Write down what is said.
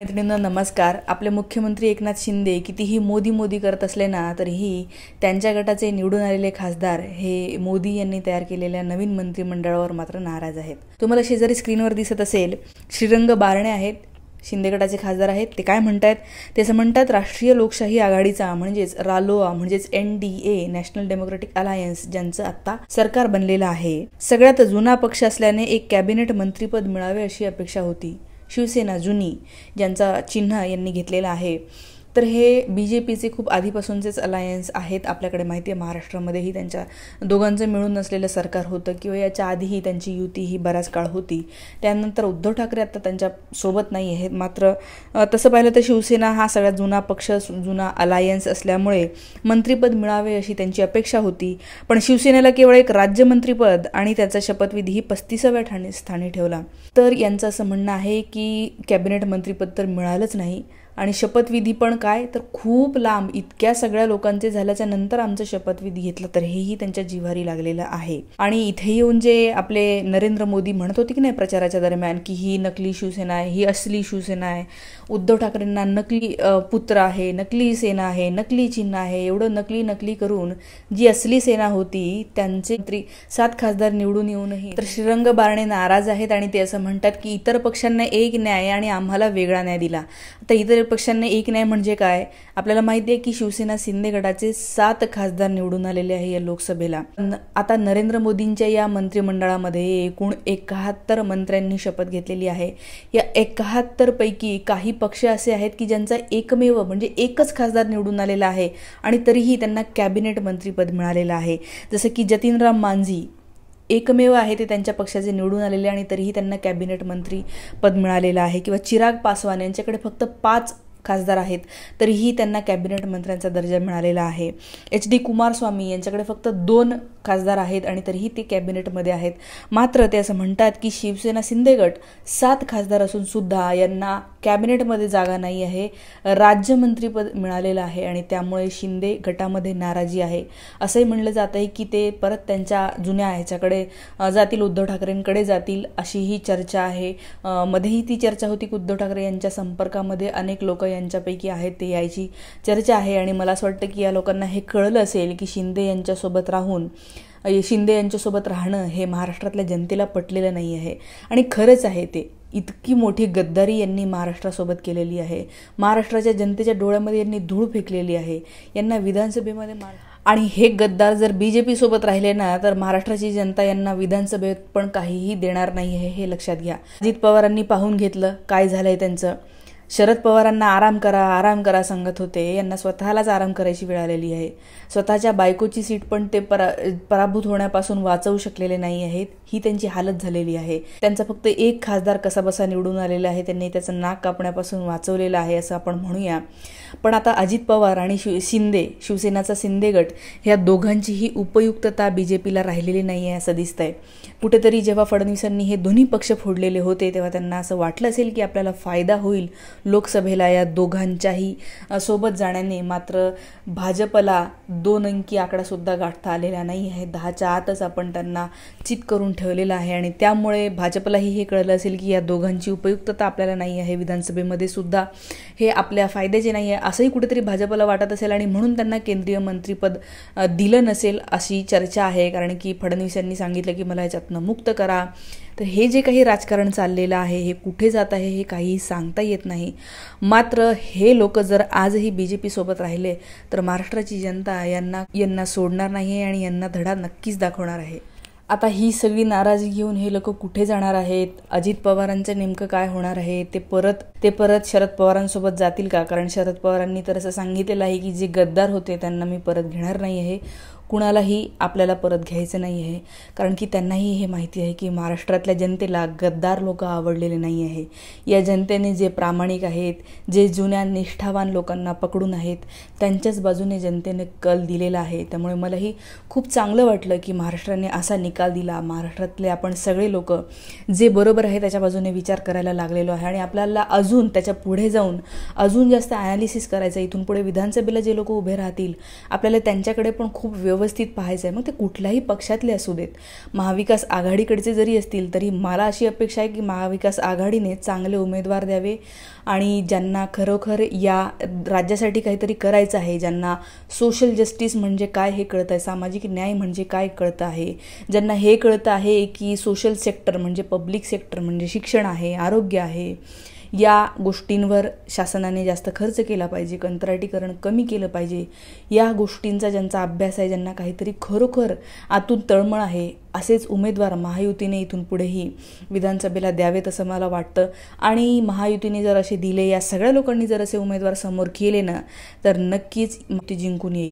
मैत्रिणींनो नमस्कार. आपले मुख्यमंत्री एकनाथ शिंदे कितीही मोदी मोदी करत असले ना तरीही त्यांच्या गटाचे निवडून आलेले खासदार हे मोदी यांनी तयार केलेल्या नवीन मंत्रिमंडळावर मात्र नाराज आहेत. तुम्हाला शेजारी स्क्रीनवर दिसत असेल श्रीरंग बारणे आहेत, शिंदे गटाचे खासदार आहेत. ते काय म्हणतात? ते असं म्हणतात, राष्ट्रीय लोकशाही आघाडीचा म्हणजेच रालोआ म्हणजेच NDA नॅशनल डेमोक्रेटिक अलायन्स ज्यांचं आता सरकार बनलेलं आहे, सगळ्यात जुना पक्ष असल्याने एक कॅबिनेट मंत्रीपद मिळावे अशी अपेक्षा होती. शिवसेना जुनी ज्यांचा चिन्ह यांनी घेतलेला आहे, तर हे BJPचे खूप आधीपासूनचेच अलायन्स आहेत. आपल्याकडे माहिती आहे महाराष्ट्रामध्येही त्यांच्या दोघांचं मिळून नसलेलं सरकार होतं किंवा याच्या आधीही त्यांची युती ही बराच काळ होती. त्यानंतर उद्धव ठाकरे आता त्यांच्या सोबत नाही आहेत. मात्र तसं पाहिलं तर शिवसेना हा सगळ्यात जुना पक्ष, जुना अलायन्स असल्यामुळे मंत्रिपद मिळावे अशी त्यांची अपेक्षा होती. पण शिवसेनेला केवळ एक राज्यमंत्रीपद आणि त्याचा शपथविधी ही 35व्या स्थानी ठेवला. तर यांचं असं म्हणणं आहे की कॅबिनेट मंत्रिपद तर मिळालंच नाही आणि शपथविधी पण काय तर खूप लांब, इतक्या सगळ्या लोकांचे झाल्याच्या नंतर आमचं शपथविधी घेतलं तर हेही त्यांच्या जिव्हारी लागलेलं आहे. आणि इथे येऊन जे आपले नरेंद्र मोदी म्हणत होते की नाही प्रचाराच्या दरम्यान की ही नकली शिवसेना आहे, ही असली शिवसेना आहे, उद्धव ठाकरेंना नकली पुत्र आहे, नकली सेना आहे, नकली चिन्ह आहे, एवढं नकली करून जी असली सेना होती त्यांचे 7 खासदार निवडून येऊनही तर श्रीरंग बारणे नाराज आहेत. आणि ते असं म्हणतात की इतर पक्षांना एक न्याय आणि आम्हाला वेगळा न्याय दिला. तर इतर पक्षांनी एक न्याय म्हणजे काय? आपल्याला माहिती आहे की शिवसेना शिंदे गटाचे 7 खासदार निवडून आलेले आहे या लोकसभेला. आता नरेंद्र मोदींच्या या मंत्रिमंडळामध्ये एकूण 71 मंत्र्यांनी शपथ घेतलेली आहे. या 71 पैकी काही पक्ष असे आहेत की ज्यांचा एकमेव म्हणजे एकच खासदार निवडून आलेला आहे आणि तरीही त्यांना कॅबिनेट मंत्रीपद मिळालेलं आहे. जसं की जतीनराम मांझी एकमेव आहे ते त्यांच्या पक्षाचे निवडून आलेले आणि तरीही त्यांना कॅबिनेट मंत्री पद मिळालेलं आहे. किंवा चिराग पासवान यांच्याकडे फक्त 5 खासदार आहेत तरीही त्यांना कॅबिनेट मंत्र्यांचा दर्जा मिळालेला आहे. HD कुमारस्वामी यांच्याकडे फक्त 2 खासदार आहेत आणि तरीही ते कॅबिनेटमध्ये आहेत. मात्र ते असं म्हणतात की शिवसेना शिंदे गट 7 खासदार असून सुद्धा यांना कॅबिनेटमध्ये जागा नाही आहे, राज्यमंत्रीपद मिळालेलं आहे आणि त्यामुळे शिंदे गटामध्ये नाराजी आहे. असंही म्हणलं जात आहे की ते परत त्यांच्या जुन्या ह्याच्याकडे जातील, उद्धव ठाकरेंकडे जातील अशी ही चर्चा आहे. मध्येही ती चर्चा होती की उद्धव ठाकरे यांच्या संपर्कामध्ये अनेक लोक यांच्यापैकी आहेत ते यायची चर्चा आहे. आणि मला असं वाटतं की या लोकांना हे कळलं असेल की शिंदे यांच्यासोबत राहणं हे महाराष्ट्रातल्या जनतेला पटलेलं नाही आहे. आणि खरंच आहे, ते इतकी मोठी गद्दारी यांनी महाराष्ट्रासोबत केलेली आहे. महाराष्ट्राच्या जनतेच्या डोळ्यामध्ये यांनी धूळ फेकलेली आहे. यांना विधानसभेमध्ये आणि हे गद्दार जर BJP सोबत राहिले ना तर महाराष्ट्राची जनता यांना विधानसभेत पण काहीही देणार नाही आहे, हे लक्षात घ्या. अजित पवारांनी पाहून घेतलं काय झालंय त्यांचं. शरद पवारांना आराम करा सांगत होते, यांना स्वतःलाच आराम करायची वेळ आलेली आहे. स्वतःच्या बायकोची सीट पण ते पराभूत होण्यापासून वाचवू शकलेले नाही आहेत. ही त्यांची हालत झालेली आहे. त्यांचा फक्त एक खासदार कसाबसा निवडून आलेला आहे, त्यांनी त्याचं नाक कापण्यापासून वाचवलेलं आहे असं आपण म्हणूया. पण आता अजित पवार आणि शिवसेनाचा शिंदे गट ह्या दोघांचीही उपयुक्तता BJPला राहिलेली नाही आहे असं दिसतंय. कुठेतरी जेव्हा फडणवीसांनी हे दोन्ही पक्ष फोडलेले होते तेव्हा त्यांना असं वाटलं असेल की आपल्याला फायदा होईल लोकसभेला या दोघांच्याही सोबत जाण्याने. मात्र भाजपला 2 अंकी आकडा सुद्धा गाठता आलेला नाही आहे. 10च्या आतच आपण त्यांना चित करून ठेवलेलं आहे आणि त्यामुळे भाजपलाही हे कळलं असेल की या दोघांची उपयुक्तता आपल्याला नाही आहे, विधानसभेमध्ये सुद्धा हे आपल्या फायद्याचे नाही आहे असंही कुठेतरी भाजपला वाटत असेल आणि म्हणून त्यांना केंद्रीय मंत्रिपद दिलं नसेल अशी चर्चा आहे. कारण की फडणवीस यांनी सांगितलं की मला याच्यातनं मुक्त करा. तर हे जे काही राजकारण चाललेलं आहे हे कुठे जात आहे हे काहीही सांगता येत नाही. मात्र हे लोक जर आजही BJP सोबत राहिले तर महाराष्ट्राची जनता यांना सोडणार नाही आणि यांना धडा नक्कीच दाखवणार आहे. आता ही सगळी नाराजी घेऊन हे लोक कुठे जाणार आहेत? अजित पवारांचं नेमकं काय होणार आहे? ते परत शरद पवारांसोबत जातील का? कारण शरद पवारांनी तर असं सांगितलेलं आहे की जे गद्दार होते त्यांना मी परत घेणार नाही आहे, कुणालाही आपल्याला परत घ्यायचं नाही आहे. कारण की त्यांनाही हे माहिती आहे की महाराष्ट्रातल्या जनतेला गद्दार लोक आवडलेले नाही आहे. या जनतेने जे प्रामाणिक आहेत, जे जुन्या निष्ठावान लोकांना पकडून आहेत, त्यांच्याच बाजूने जनतेने कल दिलेला आहे. त्यामुळे मलाही खूप चांगलं वाटलं की महाराष्ट्राने असा निकाल दिला. महाराष्ट्रातले आपण सगळे लोक जे बरोबर आहे त्याच्या बाजूने विचार करायला लागलेलो आहे आणि आपल्याला अजून त्याच्या पुढे जाऊन अजून जास्त ॲनालिसिस करायचं. इथून पुढे विधानसभेला जे लोक उभे राहतील आपल्याला त्यांच्याकडे पण खूप व्यवस्थित पाहायचं आहे, मग ते कुठल्याही पक्षातले असू देत, महाविकास आघाडीकडचे जरी असतील तरी मला अशी अपेक्षा आहे की महाविकास आघाडीने चांगले उमेदवार द्यावे आणि ज्यांना खरोखर या राज्यासाठी काहीतरी करायचं आहे, ज्यांना सोशल जस्टिस म्हणजे काय हे कळतं आहे, सामाजिक न्याय म्हणजे काय कळतं आहे, ज्यांना हे कळतं आहे की सोशल सेक्टर म्हणजे पब्लिक सेक्टर म्हणजे शिक्षण आहे, आरोग्य आहे, या गोष्टींवर शासनाने जास्त खर्च केला पाहिजे, कंत्राटीकरण कमी केलं पाहिजे, या गोष्टींचा ज्यांचा अभ्यास आहे, ज्यांना काहीतरी खरोखर आतून तळमळ आहे, असेच उमेदवार महायुतीने इथून पुढेही विधानसभेला द्यावेत असं मला वाटतं. आणि महायुतीने जर असे दिले, या सगळ्या लोकांनी जर असे उमेदवार समोर केले ना, तर नक्कीच ते जिंकून येईल.